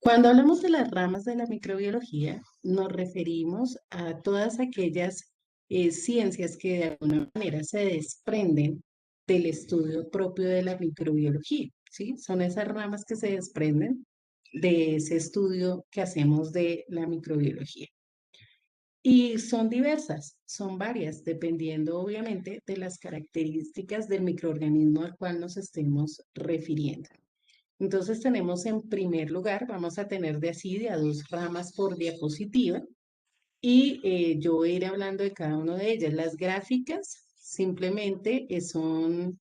Cuando hablamos de las ramas de la microbiología, nos referimos a todas aquellas ciencias que de alguna manera se desprenden del estudio propio de la microbiología, ¿sí? Son esas ramas que se desprenden de ese estudio que hacemos de la microbiología. Y son diversas, son varias, dependiendo obviamente de las características del microorganismo al cual nos estemos refiriendo. Entonces tenemos en primer lugar, vamos a tener de a dos ramas por diapositiva y yo voy a ir hablando de cada una de ellas. Las gráficas simplemente son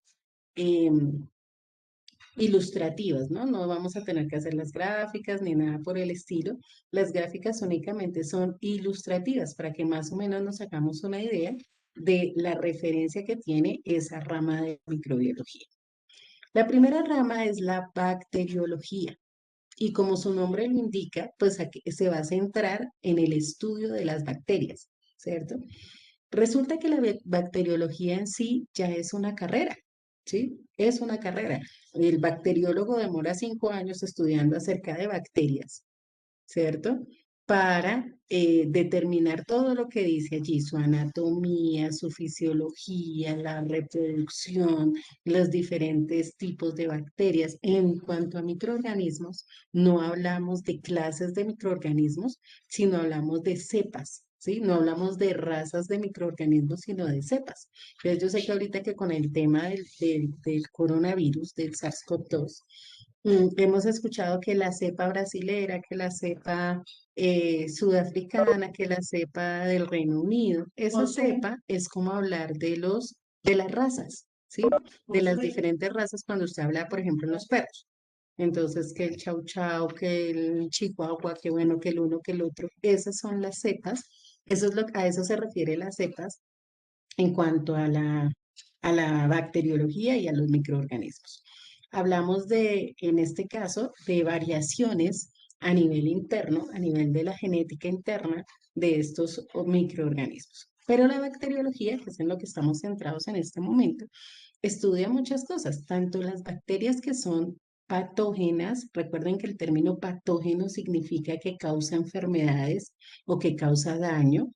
ilustrativas, ¿no? No vamos a tener que hacer las gráficas ni nada por el estilo. Las gráficas únicamente son ilustrativas para que más o menos nos hagamos una idea de la referencia que tiene esa rama de microbiología. La primera rama es la bacteriología. Y como su nombre lo indica, pues aquí se va a centrar en el estudio de las bacterias, ¿cierto? Resulta que la bacteriología en sí ya es una carrera, ¿sí? Es una carrera. El bacteriólogo demora 5 años estudiando acerca de bacterias, ¿cierto? Para determinar todo lo que dice allí, su anatomía, su fisiología, la reproducción, los diferentes tipos de bacterias. En cuanto a microorganismos, no hablamos de clases de microorganismos, sino hablamos de cepas. ¿Sí? No hablamos de razas de microorganismos, sino de cepas. Entonces, yo sé que ahorita que con el tema del coronavirus, del SARS-CoV-2, hemos escuchado que la cepa brasilera, que la cepa sudafricana, que la cepa del Reino Unido. Esa cepa es como hablar de las razas, ¿sí? De las diferentes razas cuando usted habla, por ejemplo, en los perros. Entonces, que el chau chau, que el chihuahua, que bueno, que el uno, que el otro. Esas son las cepas. A eso se refiere las cepas en cuanto a la bacteriología y a los microorganismos. Hablamos en este caso, de variaciones a nivel interno, a nivel de la genética interna de estos microorganismos. Pero la bacteriología, que es en lo que estamos centrados en este momento, estudia muchas cosas, tanto las bacterias que son patógenas, recuerden que el término patógeno significa que causa enfermedades o que causa daño,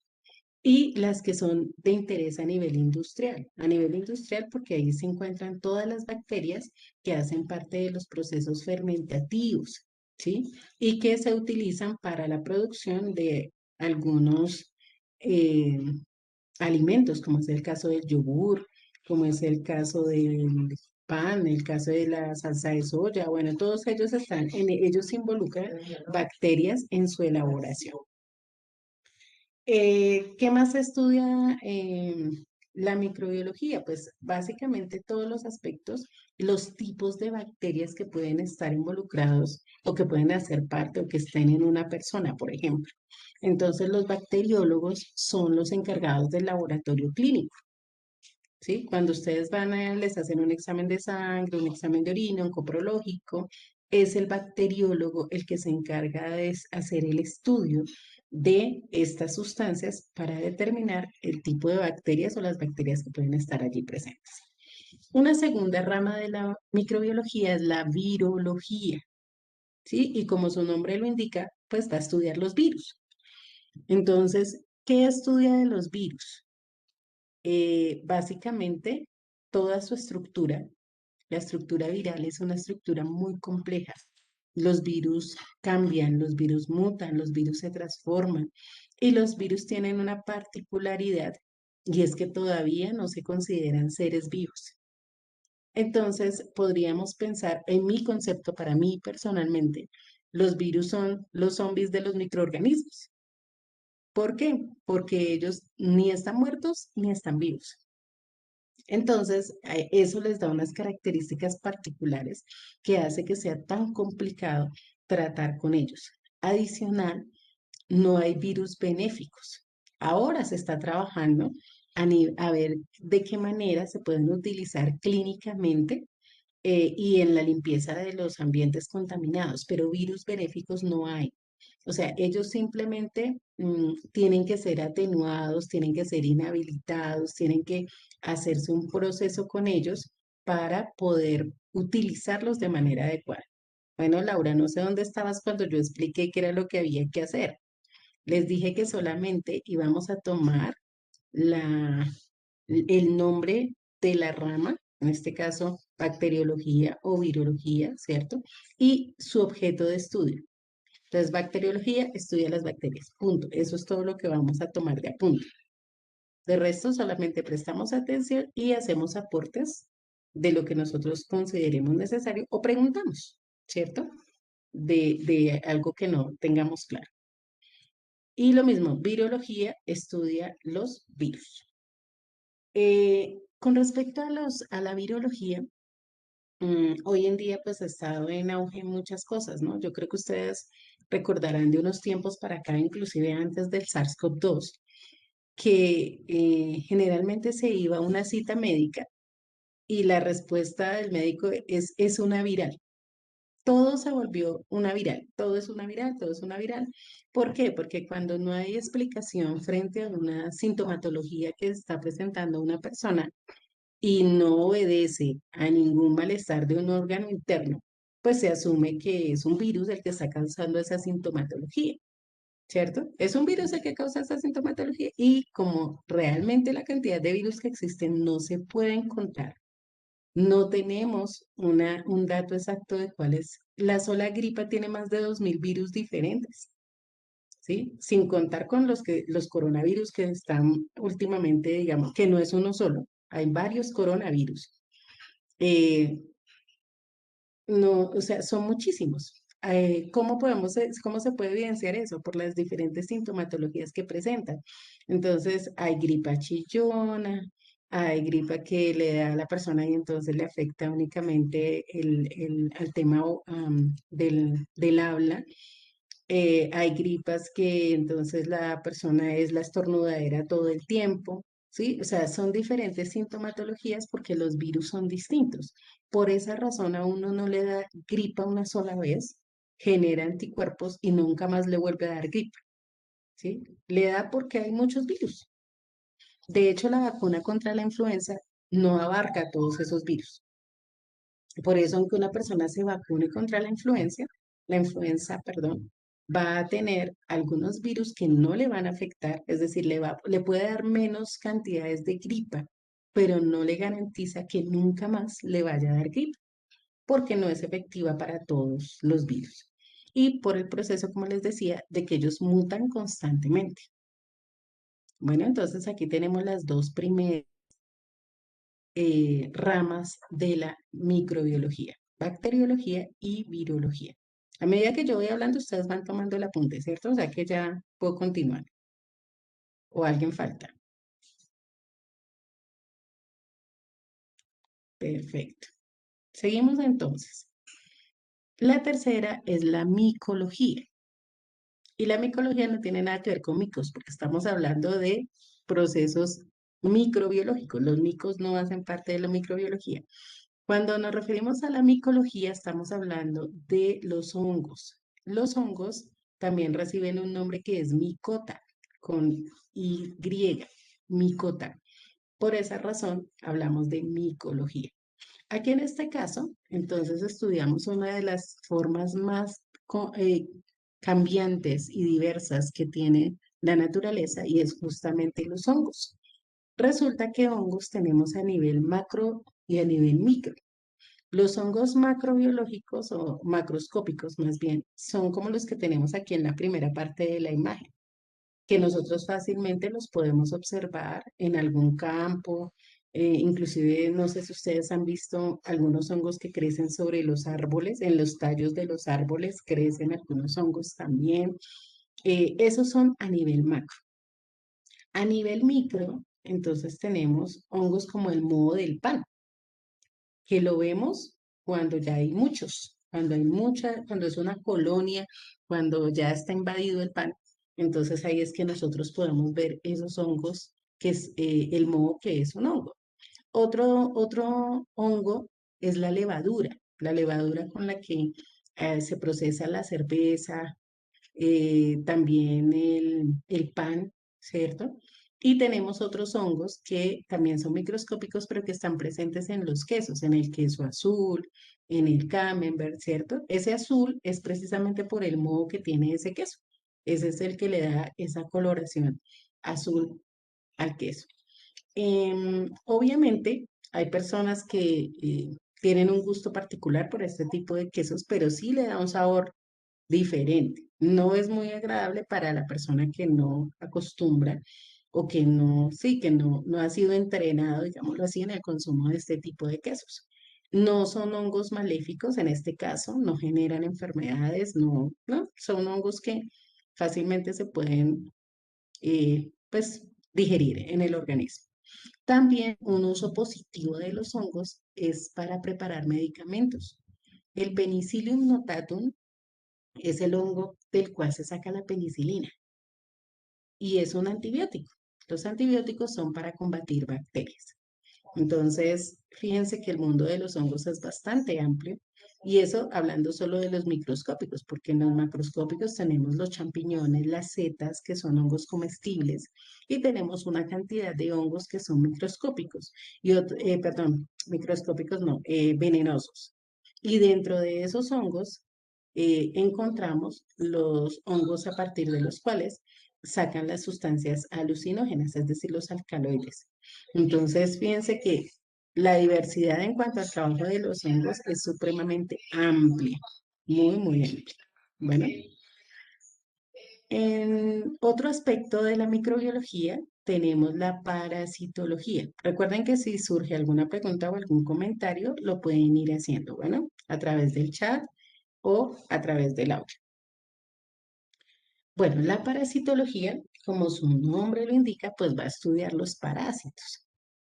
y las que son de interés a nivel industrial. A nivel industrial porque ahí se encuentran todas las bacterias que hacen parte de los procesos fermentativos, ¿sí? Y que se utilizan para la producción de algunos eh, alimentos, como es el caso del yogur, como es el caso del pan, el caso de la salsa de soya, bueno, todos ellos involucran bacterias en su elaboración. ¿Qué más se estudia la microbiología? Pues básicamente todos los aspectos, los tipos de bacterias que pueden estar involucrados o que pueden hacer parte o que estén en una persona, por ejemplo. Entonces los bacteriólogos son los encargados del laboratorio clínico. ¿Sí? Cuando ustedes les hacen un examen de sangre, un examen de orina, un coprológico, es el bacteriólogo el que se encarga de hacer el estudio de estas sustancias para determinar el tipo de bacterias o las bacterias que pueden estar allí presentes. Una segunda rama de la microbiología es la virología, ¿sí? Y como su nombre lo indica, pues va a estudiar los virus. Entonces, ¿qué estudia de los virus? Básicamente toda su estructura. La estructura viral es una estructura muy compleja. Los virus cambian, los virus mutan, los virus se transforman y los virus tienen una particularidad y es que todavía no se consideran seres vivos. Entonces, podríamos pensar, en mi concepto, para mí personalmente, los virus son los zombies de los microorganismos. ¿Por qué? Porque ellos ni están muertos ni están vivos. Entonces, eso les da unas características particulares que hace que sea tan complicado tratar con ellos. Adicional, no hay virus benéficos. Ahora se está trabajando a ver de qué manera se pueden utilizar clínicamente y en la limpieza de los ambientes contaminados, pero virus benéficos no hay. O sea, ellos simplemente tienen que ser atenuados, tienen que ser inhabilitados, tienen que hacerse un proceso con ellos para poder utilizarlos de manera adecuada. Bueno, Laura, no sé dónde estabas cuando yo expliqué qué era lo que había que hacer. Les dije que solamente íbamos a tomar la, el nombre de la rama, en este caso bacteriología o virología, ¿cierto? Y su objeto de estudio. Entonces, bacteriología estudia las bacterias, punto. Eso es todo lo que vamos a tomar de apunte. De resto, solamente prestamos atención y hacemos aportes de lo que nosotros consideremos necesario o preguntamos, ¿cierto? De algo que no tengamos claro. Y lo mismo, virología estudia los virus. Con respecto a a la virología, hoy en día pues ha estado en auge muchas cosas, ¿no? Yo creo que ustedes recordarán de unos tiempos para acá, inclusive antes del SARS-CoV-2, que generalmente se iba a una cita médica y la respuesta del médico es una viral. Todo se volvió una viral, todo es una viral, todo es una viral. ¿Por qué? Porque cuando no hay explicación frente a una sintomatología que está presentando una persona y no obedece a ningún malestar de un órgano interno, pues se asume que es un virus el que está causando esa sintomatología, ¿cierto? Es un virus el que causa esa sintomatología y como realmente la cantidad de virus que existen no se pueden contar, no tenemos un dato exacto de cuál es. La sola gripa tiene más de 2000 virus diferentes, ¿sí? Sin contar con los coronavirus que están últimamente, digamos, que no es uno solo, hay varios coronavirus. Eh, no, o sea, son muchísimos. ¿Cómo se puede evidenciar eso? Por las diferentes sintomatologías que presentan. Entonces, hay gripa chillona, hay gripa que le da a la persona y entonces le afecta únicamente al tema del habla. Hay gripas que entonces la persona es la estornudadera todo el tiempo, ¿sí? O sea, son diferentes sintomatologías porque los virus son distintos. Por esa razón a uno no le da gripa una sola vez, genera anticuerpos y nunca más le vuelve a dar gripa, ¿sí? Le da porque hay muchos virus. De hecho, la vacuna contra la influenza no abarca todos esos virus. Por eso, aunque una persona se vacune contra la influenza, perdón, va a tener algunos virus que no le van a afectar, es decir, le puede dar menos cantidades de gripa, pero no le garantiza que nunca más le vaya a dar gripa, porque no es efectiva para todos los virus. Y por el proceso, como les decía, de que ellos mutan constantemente. Bueno, entonces aquí tenemos las dos primeras ramas de la microbiología, bacteriología y virología. A medida que yo voy hablando, ustedes van tomando el apunte, ¿cierto? O sea que ya puedo continuar. ¿O alguien falta? Perfecto. Seguimos entonces. La tercera es la micología. Y la micología no tiene nada que ver con micos, porque estamos hablando de procesos microbiológicos. Los micos no hacen parte de la microbiología. Cuando nos referimos a la micología, estamos hablando de los hongos. Los hongos también reciben un nombre que es micota, con Y, micota. Por esa razón, hablamos de micología. Aquí en este caso, entonces estudiamos una de las formas más cambiantes y diversas que tiene la naturaleza y es justamente los hongos. Resulta que hongos tenemos a nivel macro y a nivel micro. Los hongos macrobiológicos o macroscópicos más bien son como los que tenemos aquí en la primera parte de la imagen, que nosotros fácilmente los podemos observar en algún campo, inclusive no sé si ustedes han visto algunos hongos que crecen sobre los árboles, en los tallos de los árboles crecen algunos hongos también. Esos son a nivel macro. A nivel micro, entonces tenemos hongos como el moho del pan que lo vemos cuando ya hay muchos, cuando hay mucha, cuando es una colonia, cuando ya está invadido el pan. Entonces ahí es que nosotros podemos ver esos hongos, que es el moho, que es un hongo. Otro hongo es la levadura con la que se procesa la cerveza, también el pan, ¿cierto? Y tenemos otros hongos que también son microscópicos, pero que están presentes en los quesos, en el queso azul, en el camembert, ¿cierto? Ese azul es precisamente por el moho que tiene ese queso. Ese es el que le da esa coloración azul al queso. Obviamente, hay personas que tienen un gusto particular por este tipo de quesos, pero sí le da un sabor diferente. No es muy agradable para la persona que no acostumbra o que no, sí, que no ha sido entrenado, digámoslo así, en el consumo de este tipo de quesos. No son hongos maléficos en este caso, no generan enfermedades, no, son hongos que fácilmente se pueden, pues, digerir en el organismo. También un uso positivo de los hongos es para preparar medicamentos. El Penicillium notatum es el hongo del cual se saca la penicilina y es un antibiótico. Los antibióticos son para combatir bacterias. Entonces, fíjense que el mundo de los hongos es bastante amplio y eso hablando solo de los microscópicos, porque en los macroscópicos tenemos los champiñones, las setas, que son hongos comestibles, y tenemos una cantidad de hongos que son microscópicos, perdón, microscópicos no, venenosos. Y dentro de esos hongos encontramos los hongos a partir de los cuales sacan las sustancias alucinógenas, es decir, los alcaloides. Entonces, fíjense que la diversidad en cuanto al trabajo de los hongos es supremamente amplia, muy, muy amplia. Bueno, en otro aspecto de la microbiología tenemos la parasitología. Recuerden que si surge alguna pregunta o algún comentario, lo pueden ir haciendo, bueno, a través del chat o a través del audio. Bueno, la parasitología, como su nombre lo indica, pues va a estudiar los parásitos.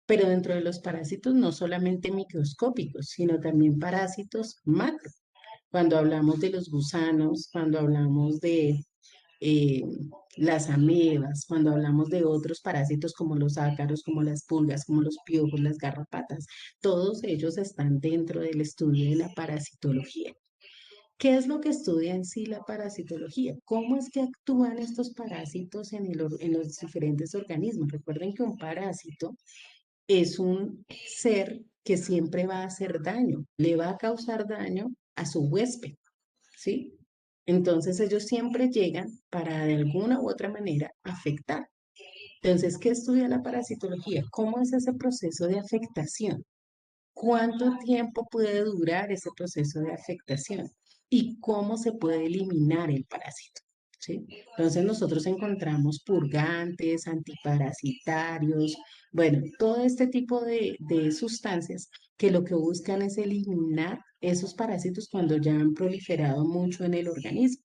Pero dentro de los parásitos no solamente microscópicos, sino también parásitos macro. Cuando hablamos de los gusanos, cuando hablamos de eh, las amebas, cuando hablamos de otros parásitos como los ácaros, como las pulgas, como los piojos, las garrapatas, todos ellos están dentro del estudio de la parasitología. ¿Qué es lo que estudia en sí la parasitología? ¿Cómo es que actúan estos parásitos en los diferentes organismos? Recuerden que un parásito es un ser que siempre va a hacer daño, le va a causar daño a su huésped, ¿sí? Entonces ellos siempre llegan para de alguna u otra manera afectar. Entonces, ¿qué estudia la parasitología? ¿Cómo es ese proceso de afectación? ¿Cuánto tiempo puede durar ese proceso de afectación? ¿Y cómo se puede eliminar el parásito? ¿Sí? Entonces nosotros encontramos purgantes, antiparasitarios, bueno, todo este tipo de sustancias que lo que buscan es eliminar esos parásitos cuando ya han proliferado mucho en el organismo.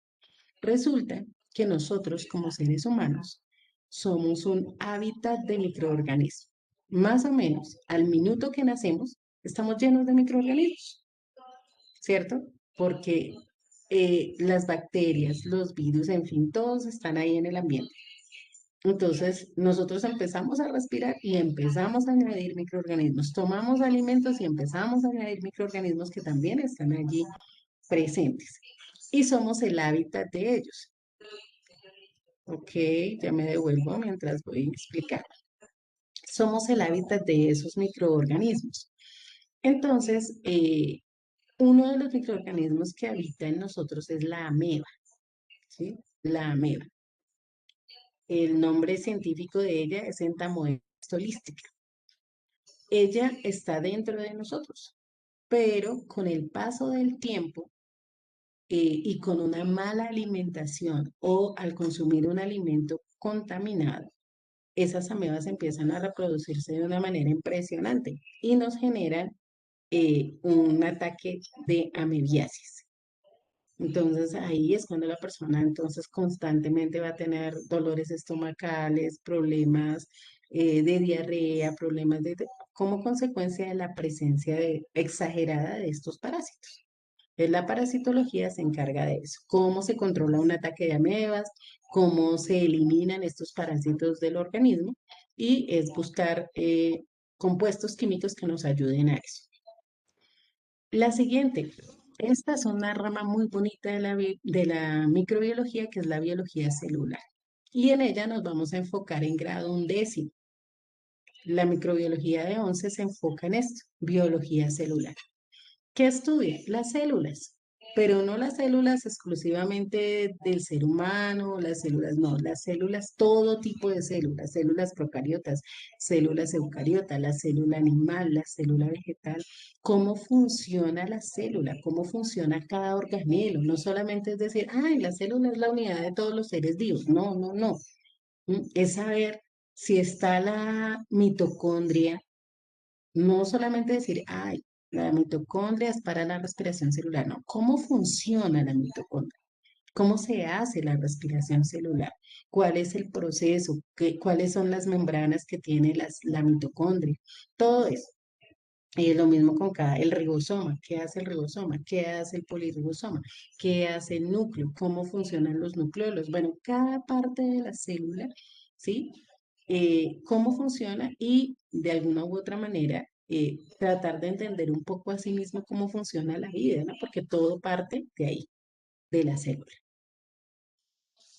Resulta que nosotros como seres humanos somos un hábitat de microorganismos. Más o menos al minuto que nacemos, estamos llenos de microorganismos, ¿cierto? Porque las bacterias, los virus, en fin, todos están ahí en el ambiente. Entonces, nosotros empezamos a respirar y empezamos a añadir microorganismos. Tomamos alimentos y empezamos a añadir microorganismos que también están allí presentes. Y somos el hábitat de ellos. Ok, ya me devuelvo mientras voy a explicar. Somos el hábitat de esos microorganismos. Entonces, uno de los microorganismos que habita en nosotros es la ameba, ¿sí? La ameba. El nombre científico de ella es Entamoeba stolística. Ella está dentro de nosotros, pero con el paso del tiempo y con una mala alimentación o al consumir un alimento contaminado, esas amebas empiezan a reproducirse de una manera impresionante y nos generan un ataque de amebiasis. Entonces ahí es cuando la persona entonces constantemente va a tener dolores estomacales, problemas de diarrea, problemas como consecuencia de la presencia exagerada de estos parásitos. La parasitología se encarga de eso, cómo se controla un ataque de amebas, cómo se eliminan estos parásitos del organismo y es buscar compuestos químicos que nos ayuden a eso. La siguiente, esta es una rama muy bonita de la microbiología, que es la biología celular. Y en ella nos vamos a enfocar en grado undécimo. La microbiología de 11 se enfoca en esto, biología celular. ¿Qué estudia? Las células, pero no las células exclusivamente del ser humano, las células, no, las células, todo tipo de células, células procariotas, células eucariotas, la célula animal, la célula vegetal, cómo funciona la célula, cómo funciona cada organelo, no solamente es decir, ay, la célula es la unidad de todos los seres vivos, no, no, no. Es saber si está la mitocondria, no solamente decir, ay, la mitocondria es para la respiración celular, no, ¿cómo funciona la mitocondria? ¿Cómo se hace la respiración celular? ¿Cuál es el proceso? ¿Cuáles son las membranas que tiene la mitocondria? Todo eso. Y lo mismo con el ribosoma. ¿Qué hace el ribosoma? ¿Qué hace el polirribosoma? ¿Qué hace el núcleo? ¿Cómo funcionan los nucleolos? Bueno, cada parte de la célula, ¿sí? Cómo funciona y de alguna u otra manera tratar de entender un poco a sí mismo cómo funciona la vida, ¿no? Porque todo parte de ahí, de la célula.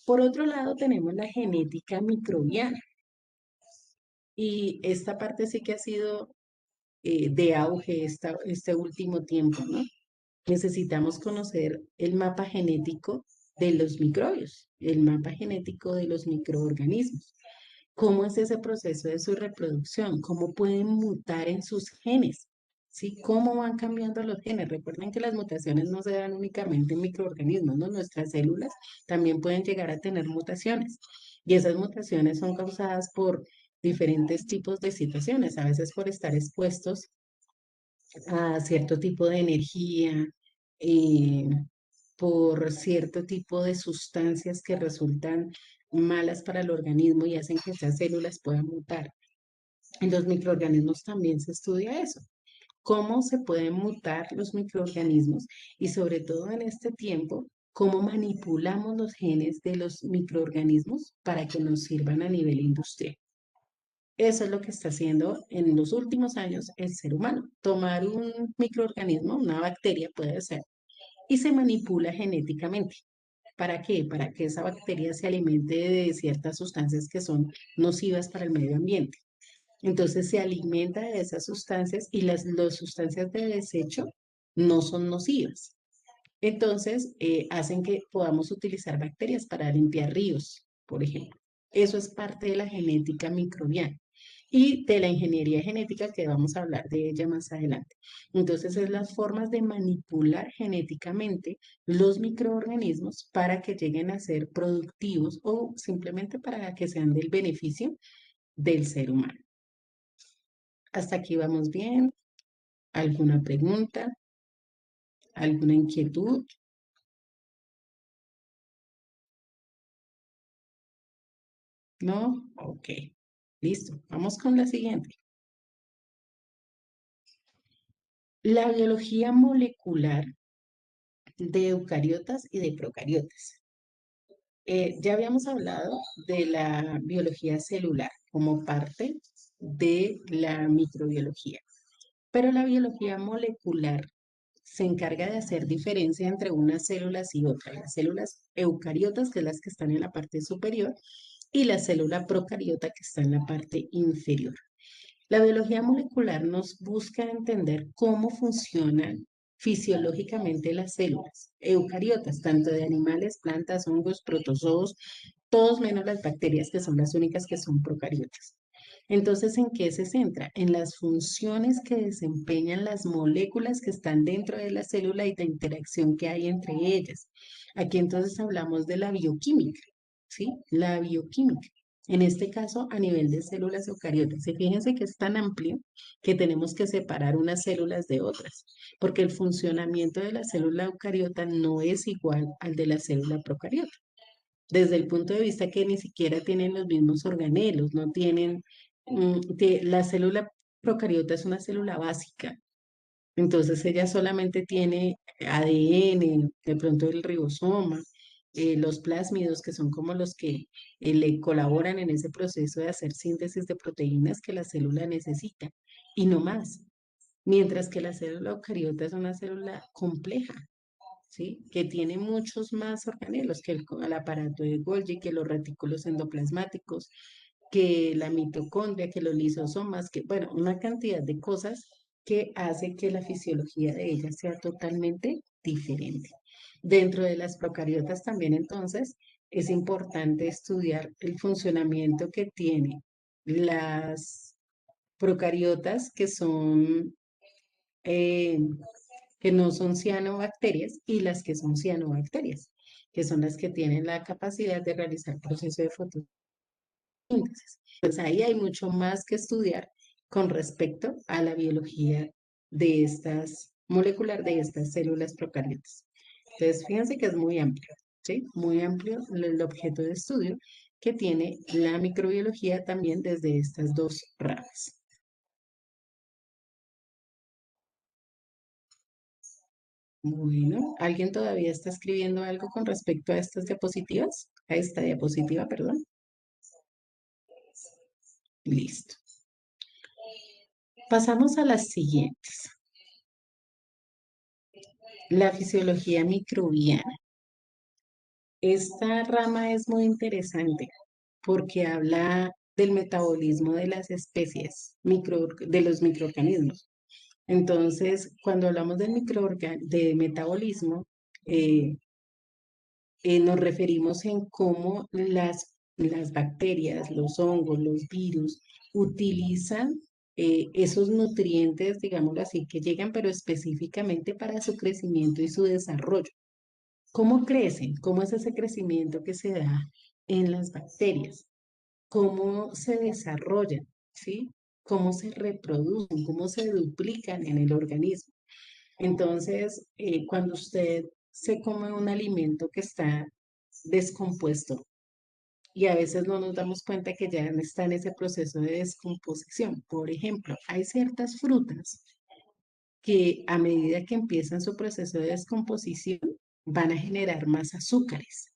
Por otro lado, tenemos la genética microbiana y esta parte sí que ha sido de auge este último tiempo, ¿no? Necesitamos conocer el mapa genético de los microbios, el mapa genético de los microorganismos. ¿Cómo es ese proceso de su reproducción? ¿Cómo pueden mutar en sus genes? ¿Sí? ¿Cómo van cambiando los genes? Recuerden que las mutaciones no se dan únicamente en microorganismos, ¿no? Nuestras células también pueden llegar a tener mutaciones. Y esas mutaciones son causadas por diferentes tipos de situaciones, a veces por estar expuestos a cierto tipo de energía, eh, por cierto tipo de sustancias que resultan malas para el organismo y hacen que esas células puedan mutar. En los microorganismos también se estudia eso, cómo se pueden mutar los microorganismos y sobre todo en este tiempo, cómo manipulamos los genes de los microorganismos para que nos sirvan a nivel industrial. Eso es lo que está haciendo en los últimos años el ser humano. Tomar un microorganismo, una bacteria puede ser, y se manipula genéticamente. ¿Para qué? Para que esa bacteria se alimente de ciertas sustancias que son nocivas para el medio ambiente. Entonces se alimenta de esas sustancias y las sustancias de desecho no son nocivas. Entonces hacen que podamos utilizar bacterias para limpiar ríos, por ejemplo. Eso es parte de la genética microbiana y de la ingeniería genética que vamos a hablar de ella más adelante. Entonces, es las formas de manipular genéticamente los microorganismos para que lleguen a ser productivos o simplemente para que sean del beneficio del ser humano. Hasta aquí vamos bien. ¿Alguna pregunta? ¿Alguna inquietud? ¿No? Ok. Listo. Vamos con la siguiente. La biología molecular de eucariotas y de procariotas. Ya habíamos hablado de la biología celular como parte de la microbiología, pero la biología molecular se encarga de hacer diferencia entre unas células y otras. Las células eucariotas, que es las que están en la parte superior, y la célula procariota, que está en la parte inferior. La biología molecular nos busca entender cómo funcionan fisiológicamente las células eucariotas, tanto de animales, plantas, hongos, protozoos, todos menos las bacterias, que son las únicas que son procariotas. Entonces, ¿en qué se centra? En las funciones que desempeñan las moléculas que están dentro de la célula y la interacción que hay entre ellas. Aquí entonces hablamos de la bioquímica, ¿sí? La bioquímica. En este caso, a nivel de células eucariotas. Y fíjense que es tan amplio que tenemos que separar unas células de otras, porque el funcionamiento de la célula eucariota no es igual al de la célula procariota desde el punto de vista que ni siquiera tienen los mismos organelos, no tienen, la célula procariota es una célula básica, entonces ella solamente tiene ADN, de pronto el ribosoma, los plásmidos, que son como los que le colaboran en ese proceso de hacer síntesis de proteínas que la célula necesita, y no más. Mientras que la célula eucariota es una célula compleja, ¿sí? Que tiene muchos más organelos que el aparato de Golgi, que los retículos endoplasmáticos, que la mitocondria, que los lisosomas, que, bueno, una cantidad de cosas que hace que la fisiología de ellas sea totalmente diferente. Dentro de las procariotas también entonces es importante estudiar el funcionamiento que tiene las procariotas eh, que no son cianobacterias y las que son cianobacterias, que son las que tienen la capacidad de realizar proceso de fotosíntesis. Pues ahí hay mucho más que estudiar con respecto a la biología de estas molecular de estas células procariotas. Entonces, fíjense que es muy amplio, ¿sí? Muy amplio el objeto de estudio que tiene la microbiología también desde estas dos ramas. Bueno, ¿alguien todavía está escribiendo algo con respecto a estas diapositivas? A esta diapositiva, perdón. Listo. Pasamos a las siguientes. La fisiología microbiana. Esta rama es muy interesante porque habla del metabolismo de las especies, de los microorganismos. Entonces, cuando hablamos de metabolismo, eh, nos referimos en cómo las bacterias, los hongos, los virus utilizan esos nutrientes, digámoslo así, que llegan pero específicamente para su crecimiento y su desarrollo. ¿Cómo crecen? ¿Cómo es ese crecimiento que se da en las bacterias? ¿Cómo se desarrollan? ¿Sí? ¿Cómo se reproducen? ¿Cómo se duplican en el organismo? Entonces, cuando usted se come un alimento que está descompuesto y a veces no nos damos cuenta que ya está en ese proceso de descomposición. Por ejemplo, hay ciertas frutas que a medida que empiezan su proceso de descomposición van a generar más azúcares.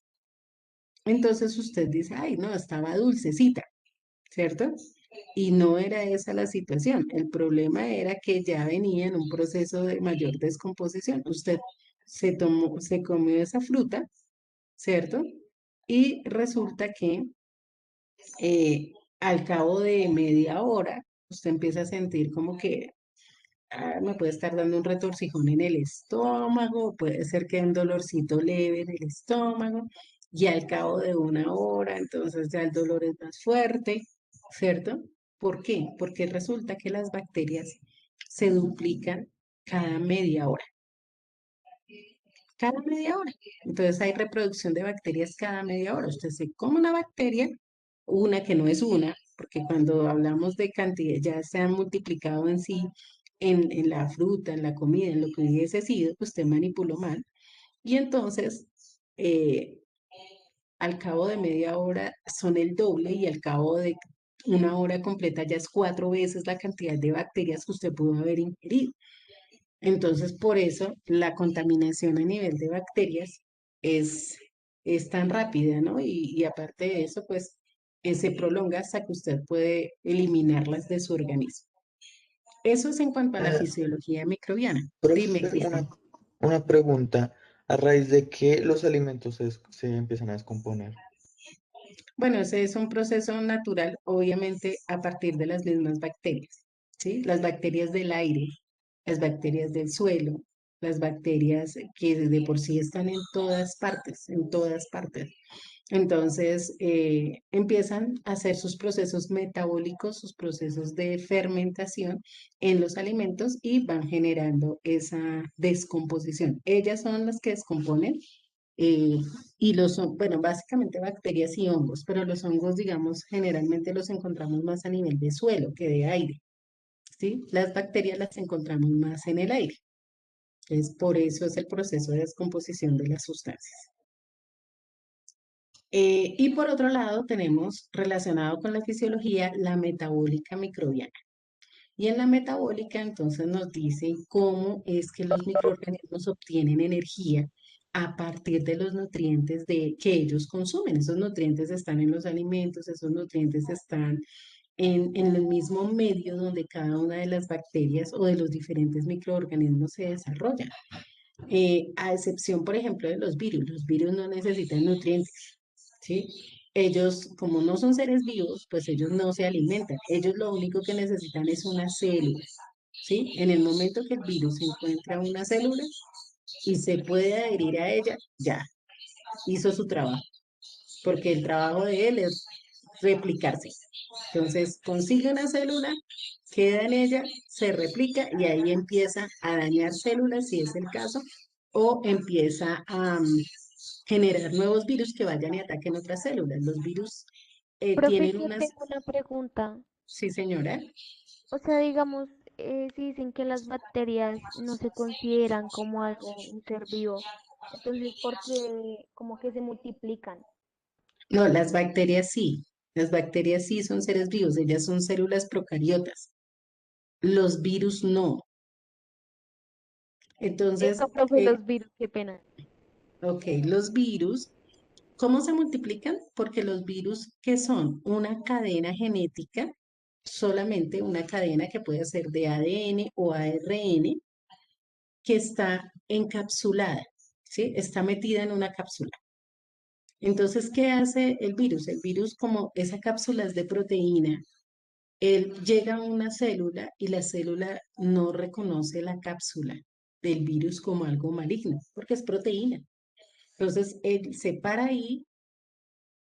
Entonces usted dice, ay, no, estaba dulcecita, ¿cierto? Y no era esa la situación. El problema era que ya venía en un proceso de mayor descomposición. Usted se comió esa fruta, ¿cierto? Y resulta que eh, al cabo de media hora, usted empieza a sentir como que me puede estar dando un retorcijón en el estómago, puede ser que un dolorcito leve en el estómago, y al cabo de una hora, entonces ya el dolor es más fuerte, ¿cierto? ¿Por qué? Porque resulta que las bacterias se duplican cada media hora, cada media hora. Entonces hay reproducción de bacterias cada media hora. Usted se come una bacteria, una que no es una, porque cuando hablamos de cantidad ya se han multiplicado en sí en la fruta, en la comida, en lo que hubiese sido, pues usted manipuló mal. Y entonces, eh, al cabo de media hora son el doble y al cabo de una hora completa ya es 4 veces la cantidad de bacterias que usted pudo haber ingerido. Entonces, por eso la contaminación a nivel de bacterias es, es tan rápida, ¿no? Y aparte de eso, pues se prolonga hasta que usted puede eliminarlas de su organismo. Eso es en cuanto a la Eh, fisiología microbiana. Dime, Profe, Cristian. una pregunta. ¿A raíz de qué los alimentos se empiezan a descomponer? Bueno, ese es un proceso natural, obviamente, a partir de las mismas bacterias, ¿sí? Las bacterias del aire, las bacterias del suelo, las bacterias que de por sí están en todas partes, en todas partes. Entonces, empiezan a hacer sus procesos metabólicos, sus procesos de fermentación en los alimentos y van generando esa descomposición. Ellas son las que descomponen eh, y bueno, básicamente bacterias y hongos, pero los hongos, digamos, generalmente los encontramos más a nivel de suelo que de aire, ¿sí? Las bacterias las encontramos más en el aire. Entonces, por eso es el proceso de descomposición de las sustancias. Y por otro lado, tenemos relacionado con la fisiología la metabólica microbiana. Y en la metabólica, entonces, nos dice cómo es que los microorganismos obtienen energía a partir de los nutrientes que ellos consumen. Esos nutrientes están en los alimentos, esos nutrientes están en el mismo medio donde cada una de las bacterias o de los diferentes microorganismos se desarrollan. A excepción, por ejemplo, de los virus no necesitan nutrientes, ¿sí? Ellos, como no son seres vivos, pues ellos no se alimentan. Ellos lo único que necesitan es una célula, ¿sí? En el momento que el virus encuentra una célula y se puede adherir a ella, ya hizo su trabajo, porque el trabajo de él es replicarse. Entonces, consigue una célula, queda en ella, se replica y ahí empieza a dañar células, si es el caso, o empieza a generar nuevos virus que vayan y ataquen otras células. Los virus Profe, tienen yo unas... tengo una pregunta. Sí, señora. O sea, digamos, si dicen que las bacterias no se consideran como algo, un ser vivo, entonces, ¿por qué como que se multiplican? No, las bacterias sí. Las bacterias sí son seres vivos, ellas son células procariotas. Los virus no. Eso, Entonces, profe, los virus, qué pena. ok, los virus, ¿cómo se multiplican? Porque los virus, que son una cadena genética, solamente una cadena que puede ser de ADN o ARN, que está encapsulada, ¿sí? Está metida en una cápsula. Entonces, ¿qué hace el virus? El virus, como esa cápsula es de proteína, él llega a una célula y la célula no reconoce la cápsula del virus como algo maligno, porque es proteína. Entonces, él se para ahí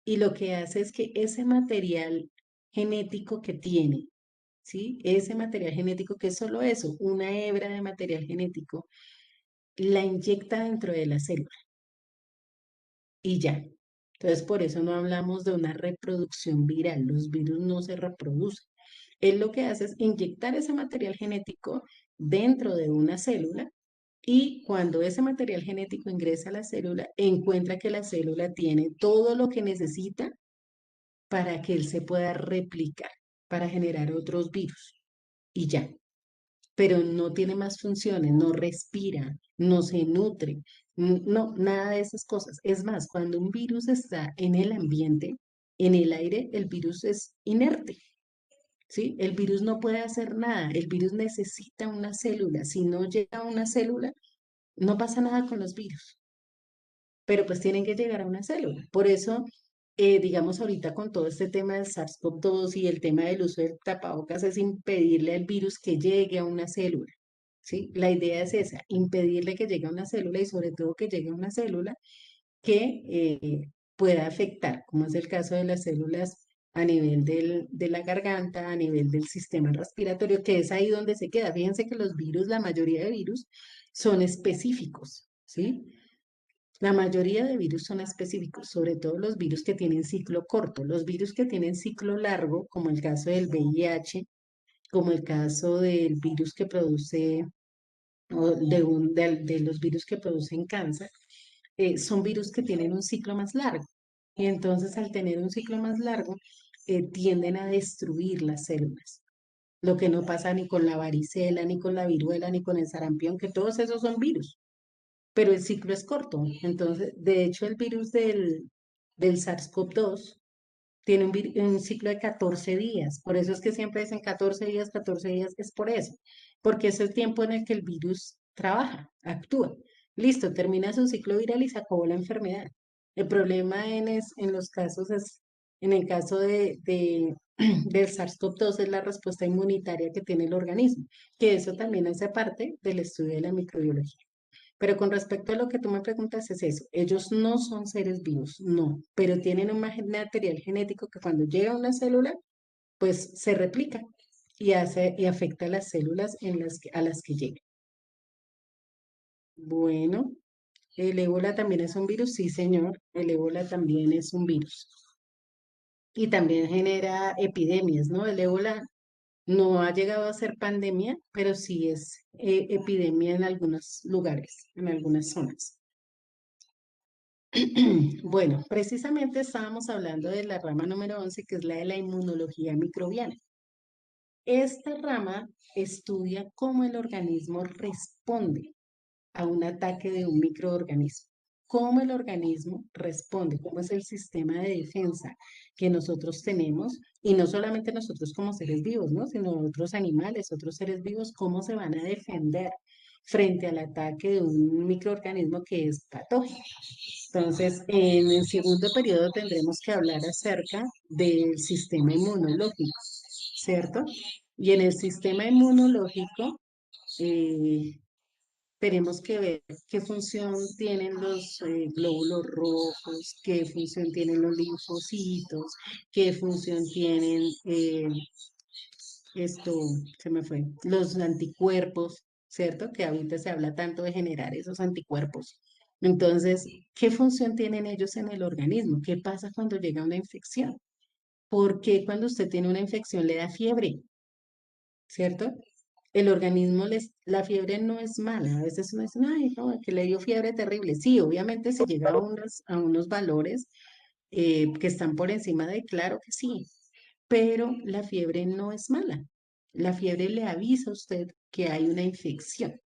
y lo que hace es que ese material genético que tiene, ¿sí? Ese material genético que es solo eso, una hebra de material genético, la inyecta dentro de la célula y ya. Entonces, por eso no hablamos de una reproducción viral. Los virus no se reproducen. Él lo que hace es inyectar ese material genético dentro de una célula y cuando ese material genético ingresa a la célula, encuentra que la célula tiene todo lo que necesita para que él se pueda replicar, para generar otros virus y ya. Pero no tiene más funciones, no respira, no se nutre, no, nada de esas cosas. Es más, cuando un virus está en el ambiente, en el aire, el virus es inerte, ¿sí? El virus no puede hacer nada, el virus necesita una célula. Si no llega a una célula, no pasa nada con los virus, pero pues tienen que llegar a una célula. Por eso, digamos ahorita con todo este tema del SARS-CoV-2 y el tema del uso del tapabocas es impedirle al virus que llegue a una célula, ¿sí? La idea es esa, impedirle que llegue a una célula y sobre todo que llegue a una célula que pueda afectar, como es el caso de las células a nivel de la garganta, a nivel del sistema respiratorio, que es ahí donde se queda. Fíjense que los virus, la mayoría de virus, son específicos, ¿sí? La mayoría de virus son específicos, sobre todo los virus que tienen ciclo corto. Los virus que tienen ciclo largo, como el caso del VIH, como el caso del virus que produce, o de los virus que producen cáncer, son virus que tienen un ciclo más largo. Y entonces, al tener un ciclo más largo, tienden a destruir las células. Lo que no pasa ni con la varicela, ni con la viruela, ni con el sarampión, que todos esos son virus, pero el ciclo es corto. Entonces, de hecho, el virus del SARS-CoV-2 tiene un ciclo de 14 días. Por eso es que siempre dicen 14 días, es por eso, porque es el tiempo en el que el virus trabaja, actúa. Listo, termina su ciclo viral y se acabó la enfermedad. El problema en los casos es, en el caso del SARS-CoV-2 es la respuesta inmunitaria que tiene el organismo, que eso también hace parte del estudio de la microbiología. Pero con respecto a lo que tú me preguntas es eso, ellos no son seres vivos, no, pero tienen un material genético que cuando llega a una célula, pues se replica y hace y afecta a las células a las que llega. Bueno, el ébola también es un virus, sí, señor, el ébola también es un virus y también genera epidemias, ¿no? El ébola no ha llegado a ser pandemia, pero sí es epidemia en algunos lugares, en algunas zonas. Bueno, precisamente estábamos hablando de la rama número 11, que es la de la inmunología microbiana. Esta rama estudia cómo el organismo responde a un ataque de un microorganismo. Cómo el organismo responde, cómo es el sistema de defensa que nosotros tenemos, y no solamente nosotros como seres vivos, ¿no? Sino otros animales, otros seres vivos, cómo se van a defender frente al ataque de un microorganismo que es patógeno. Entonces, en el segundo periodo tendremos que hablar acerca del sistema inmunológico, ¿cierto? Y en el sistema inmunológico eh, tenemos que ver qué función tienen los glóbulos rojos, qué función tienen los linfocitos, qué función tienen esto, se me fue, los anticuerpos, ¿cierto? Que ahorita se habla tanto de generar esos anticuerpos. Entonces, ¿qué función tienen ellos en el organismo? ¿Qué pasa cuando llega una infección? ¿Por qué cuando usted tiene una infección le da fiebre? ¿Cierto? El organismo la fiebre no es mala. A veces uno dice, ay, no, que le dio fiebre terrible. Sí, obviamente si llega a unos valores que están por encima de, claro que sí, pero la fiebre no es mala. La fiebre le avisa a usted que hay una infección,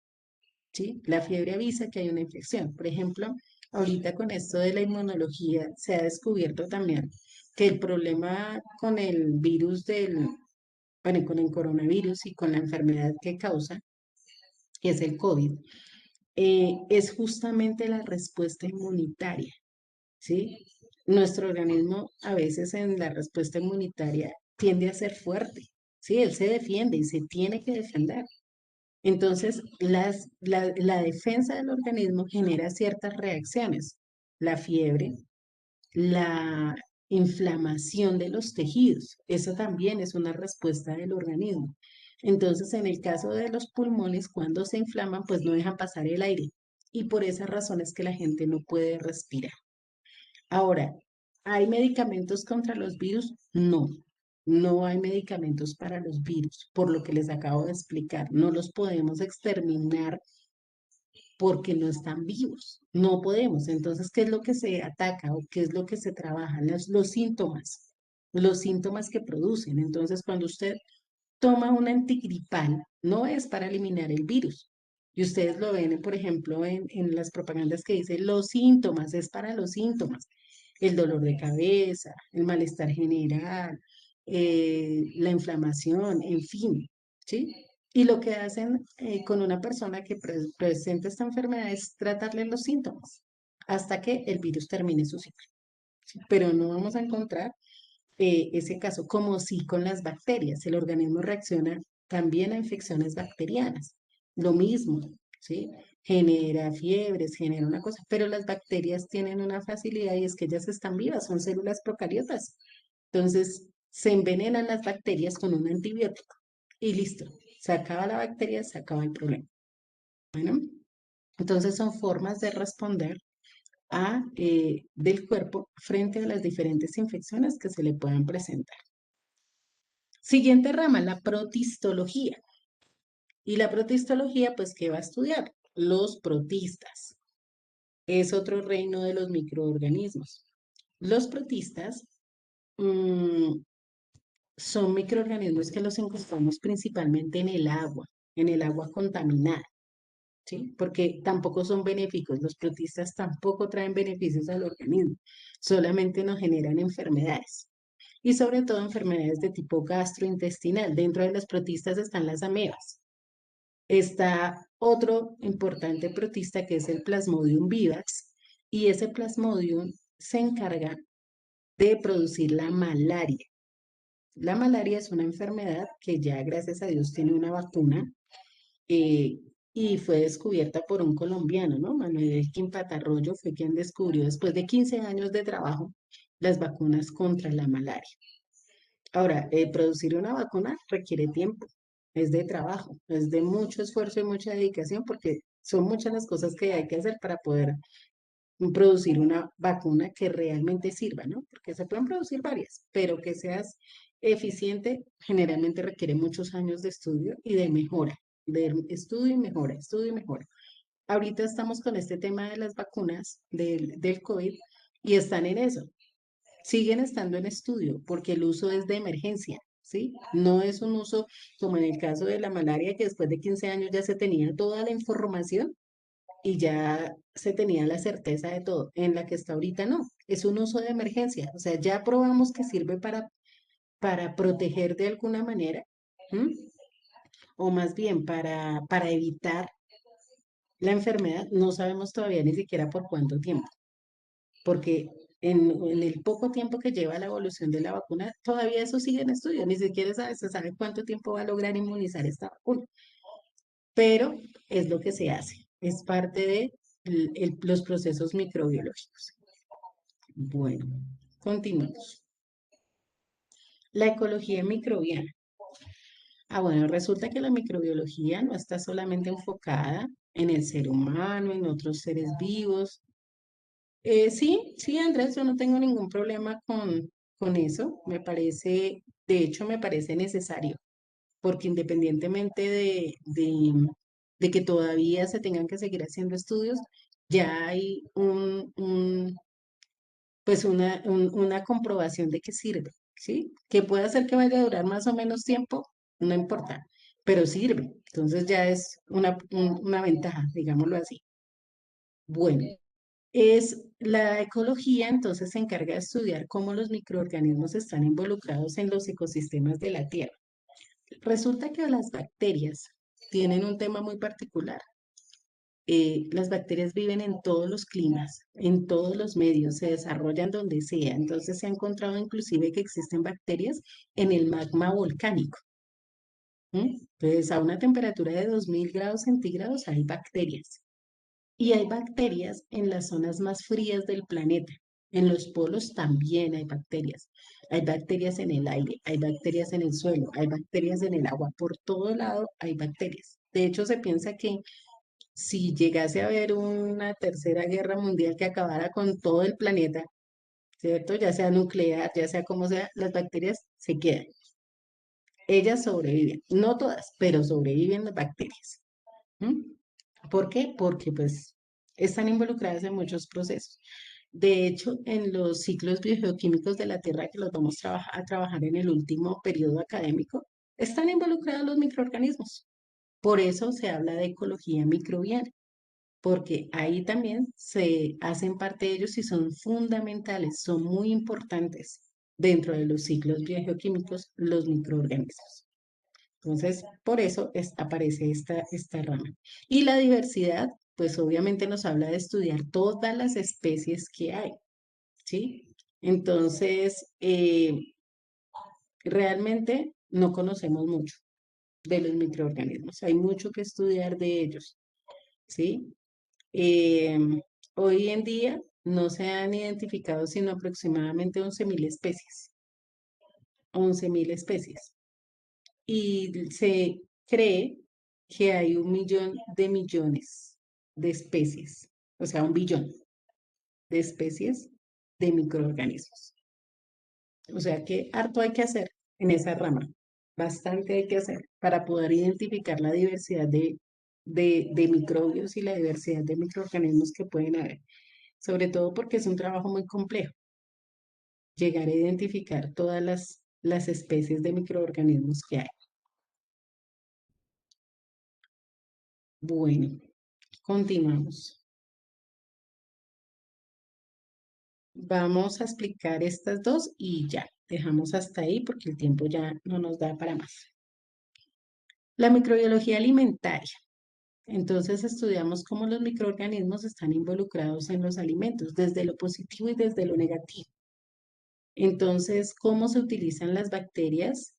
¿sí? La fiebre avisa que hay una infección. Por ejemplo, ahorita con esto de la inmunología se ha descubierto también que el problema con el virus bueno, con el coronavirus y con la enfermedad que causa, que es el COVID, es justamente la respuesta inmunitaria, ¿sí? Nuestro organismo a veces en la respuesta inmunitaria tiende a ser fuerte, ¿sí? Él se defiende y se tiene que defender. Entonces, la defensa del organismo genera ciertas reacciones. La fiebre, la inflamación de los tejidos, eso también es una respuesta del organismo. Entonces, en el caso de los pulmones, cuando se inflaman, pues no dejan pasar el aire. Y por esa razón es que la gente no puede respirar. Ahora, ¿hay medicamentos contra los virus? No, no hay medicamentos para los virus, por lo que les acabo de explicar. No los podemos exterminar porque no están vivos. No podemos. Entonces, ¿qué es lo que se ataca o qué es lo que se trabaja? Los síntomas que producen. Entonces, cuando usted toma un antigripal, no es para eliminar el virus. Y ustedes lo ven, por ejemplo, en las propagandas que dicen los síntomas, es para los síntomas. El dolor de cabeza, el malestar general, la inflamación, en fin, ¿sí? Y lo que hacen con una persona que presenta esta enfermedad es tratarle los síntomas hasta que el virus termine su ciclo. ¿Sí? Pero no vamos a encontrar ese caso, como si con las bacterias, el organismo reacciona también a infecciones bacterianas. Lo mismo, ¿sí? Genera fiebres, genera una cosa, pero las bacterias tienen una facilidad y es que ellas están vivas, son células procariotas. Entonces, se envenenan las bacterias con un antibiótico y listo, se acaba la bacteria, se acaba el problema. Bueno, entonces son formas de responder del cuerpo frente a las diferentes infecciones que se le puedan presentar. Siguiente rama, la protistología. Y la protistología, pues, ¿qué va a estudiar? Los protistas. Es otro reino de los microorganismos. Los protistas son microorganismos que los encontramos principalmente en el agua contaminada, ¿sí? Porque tampoco son benéficos. Los protistas tampoco traen beneficios al organismo, solamente nos generan enfermedades. Y sobre todo enfermedades de tipo gastrointestinal. Dentro de los protistas están las amebas. Está otro importante protista que es el Plasmodium vivax y ese Plasmodium se encarga de producir la malaria. La malaria es una enfermedad que ya gracias a Dios tiene una vacuna eh, y fue descubierta por un colombiano, ¿no? Manuel Elkin Patarroyo fue quien descubrió después de 15 años de trabajo las vacunas contra la malaria. Ahora, producir una vacuna requiere tiempo, es de trabajo, es de mucho esfuerzo y mucha dedicación porque son muchas las cosas que hay que hacer para poder producir una vacuna que realmente sirva, ¿no? Porque se pueden producir varias, pero que seas eficiente generalmente requiere muchos años de estudio y de mejora, de estudio y mejora, estudio y mejora. Ahorita estamos con este tema de las vacunas del COVID y están en eso, siguen estando en estudio porque el uso es de emergencia, ¿sí? No es un uso como en el caso de la malaria, que después de 15 años ya se tenía toda la información y ya se tenía la certeza de todo. En la que está ahorita no, es un uso de emergencia. O sea, ya probamos que sirve para proteger de alguna manera, ¿m? O más bien para evitar la enfermedad. No sabemos todavía ni siquiera por cuánto tiempo, porque en el poco tiempo que lleva la evolución de la vacuna, todavía eso sigue en estudio, ni siquiera se sabe cuánto tiempo va a lograr inmunizar esta vacuna. pero es lo que se hace, es parte de los procesos microbiológicos. Bueno, continuamos. La ecología microbiana. Bueno, resulta que la microbiología no está solamente enfocada en el ser humano, en otros seres vivos. Sí, sí, Andrés, yo no tengo ningún problema con eso. Me parece, de hecho, me parece necesario, porque independientemente de que todavía se tengan que seguir haciendo estudios, ya hay pues una comprobación de que sirve, ¿sí? Que puede hacer que vaya a durar más o menos tiempo, no importa, pero sirve. Entonces ya es una ventaja, digámoslo así. Bueno, es la ecología, entonces se encarga de estudiar cómo los microorganismos están involucrados en los ecosistemas de la Tierra. Resulta que las bacterias tienen un tema muy particular. Las bacterias viven en todos los climas, en todos los medios, se desarrollan donde sea. Entonces se ha encontrado inclusive que existen bacterias en el magma volcánico. Entonces a una temperatura de 2000 grados centígrados hay bacterias. Y hay bacterias en las zonas más frías del planeta. En los polos también hay bacterias. Hay bacterias en el aire, hay bacterias en el suelo, hay bacterias en el agua. Por todo lado hay bacterias. De hecho, se piensa que si llegase a haber una tercera guerra mundial que acabara con todo el planeta, ¿cierto? Ya sea nuclear, ya sea como sea, las bacterias se quedan. Ellas sobreviven, no todas, pero sobreviven las bacterias. ¿Mm? ¿Por qué? Porque pues están involucradas en muchos procesos. De hecho, en los ciclos biogeoquímicos de la Tierra que los vamos a trabajar en el último periodo académico, están involucrados los microorganismos. Por eso se habla de ecología microbiana, porque ahí también se hacen parte de ellos y son fundamentales, son muy importantes dentro de los ciclos biogeoquímicos los microorganismos. Entonces, por eso aparece esta rama. Y la diversidad, pues obviamente nos habla de estudiar todas las especies que hay, ¿sí? Entonces, realmente no conocemos mucho de los microorganismos, hay mucho que estudiar de ellos, ¿sí? Eh, Hoy en día no se han identificado sino aproximadamente 11.000 especies, 11.000 especies. Y se cree que hay 1 millón de millones de especies, o sea, 1 billón de especies de microorganismos. O sea que harto hay que hacer en esa rama, bastante hay que hacer para poder identificar la diversidad de microbios y la diversidad de microorganismos que pueden haber, sobre todo porque es un trabajo muy complejo, llegar a identificar todas las especies de microorganismos que hay. Bueno, continuamos. Vamos a explicar estas dos y ya, dejamos hasta ahí porque el tiempo ya no nos da para más. La microbiología alimentaria. Entonces estudiamos cómo los microorganismos están involucrados en los alimentos, desde lo positivo y desde lo negativo. Entonces, ¿cómo se utilizan las bacterias?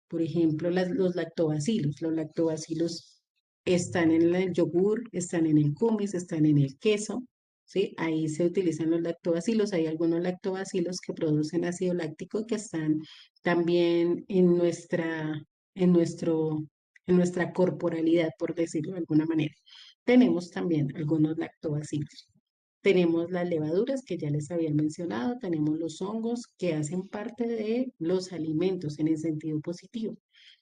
Por ejemplo, los lactobacilos. Los lactobacilos están en el yogur, están en el kumis, están en el queso, ¿sí? Ahí se utilizan los lactobacilos. Hay algunos lactobacilos que producen ácido láctico que están también en nuestro, en nuestra corporalidad, por decirlo de alguna manera. Tenemos también algunos lactobacilos. Tenemos las levaduras que ya les había mencionado, tenemos los hongos que hacen parte de los alimentos en el sentido positivo,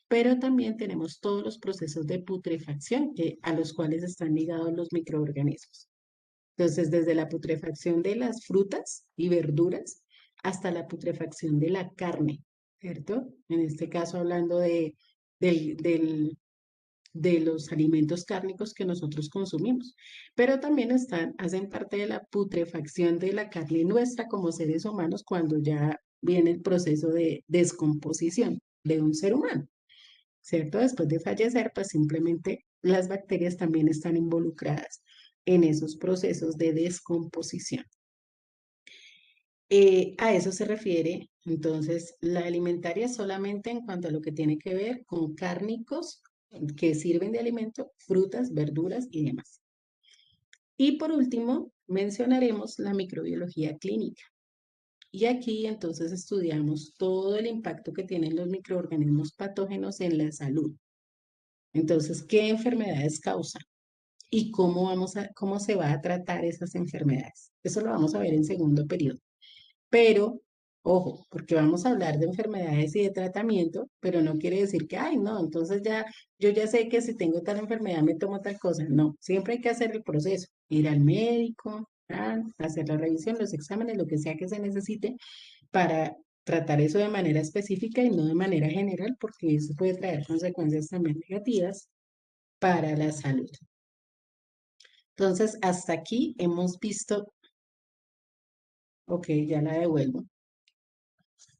pero también tenemos todos los procesos de putrefacción a los cuales están ligados los microorganismos. Entonces, desde la putrefacción de las frutas y verduras hasta la putrefacción de la carne, ¿cierto? En este caso hablando de los alimentos cárnicos que nosotros consumimos, pero también hacen parte de la putrefacción de la carne nuestra como seres humanos cuando ya viene el proceso de descomposición de un ser humano, ¿cierto? Después de fallecer, pues simplemente las bacterias también están involucradas en esos procesos de descomposición. A eso se refiere, entonces, la alimentaria solamente en cuanto a lo que tiene que ver con cárnicos que sirven de alimento, frutas, verduras y demás. Y por último, mencionaremos la microbiología clínica. Y aquí entonces estudiamos todo el impacto que tienen los microorganismos patógenos en la salud. Entonces, ¿qué enfermedades causan? Y cómo se va a tratar esas enfermedades. Eso lo vamos a ver en segundo periodo. Pero, ojo, porque vamos a hablar de enfermedades y de tratamiento, pero no quiere decir que, ay, no, entonces ya, yo ya sé que si tengo tal enfermedad me tomo tal cosa. No, siempre hay que hacer el proceso, ir al médico, hacer la revisión, los exámenes, lo que sea que se necesite para tratar eso de manera específica y no de manera general, porque eso puede traer consecuencias también negativas para la salud. Entonces, hasta aquí hemos visto, ok, ya la devuelvo.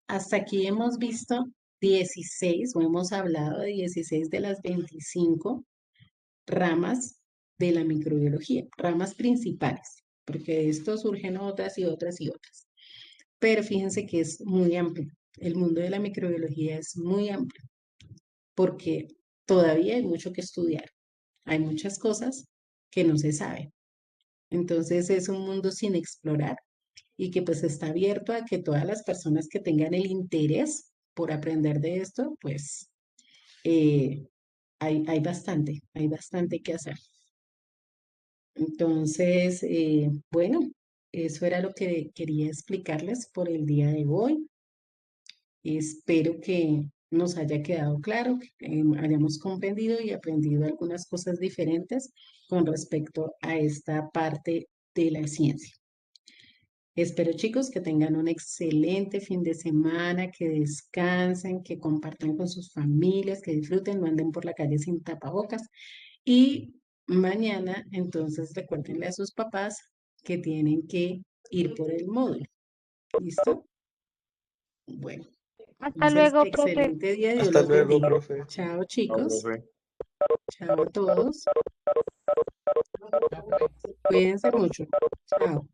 Hasta aquí hemos visto 16 o hemos hablado de 16 de las 25 ramas de la microbiología, ramas principales, porque de esto surgen otras y otras y otras. Pero fíjense que es muy amplio. El mundo de la microbiología es muy amplio porque todavía hay mucho que estudiar. Hay muchas cosas que no se saben. Entonces es un mundo sin explorar y que pues está abierto a que todas las personas que tengan el interés por aprender de esto, pues eh, hay bastante que hacer. Entonces, bueno, eso era lo que quería explicarles por el día de hoy. Espero que nos haya quedado claro, que hayamos comprendido y aprendido algunas cosas diferentes con respecto a esta parte de la ciencia. Espero, chicos, que tengan un excelente fin de semana, que descansen, que compartan con sus familias, que disfruten, no anden por la calle sin tapabocas. Y mañana, entonces, recuérdenle a sus papás que tienen que ir por el módulo. ¿Listo? Bueno, Hasta entonces, luego, profe. excelente día, Dios Hasta los luego, bendiga. profe. Chao, No, chicos. profe. Chao a todos. Cuídense mucho. Chao.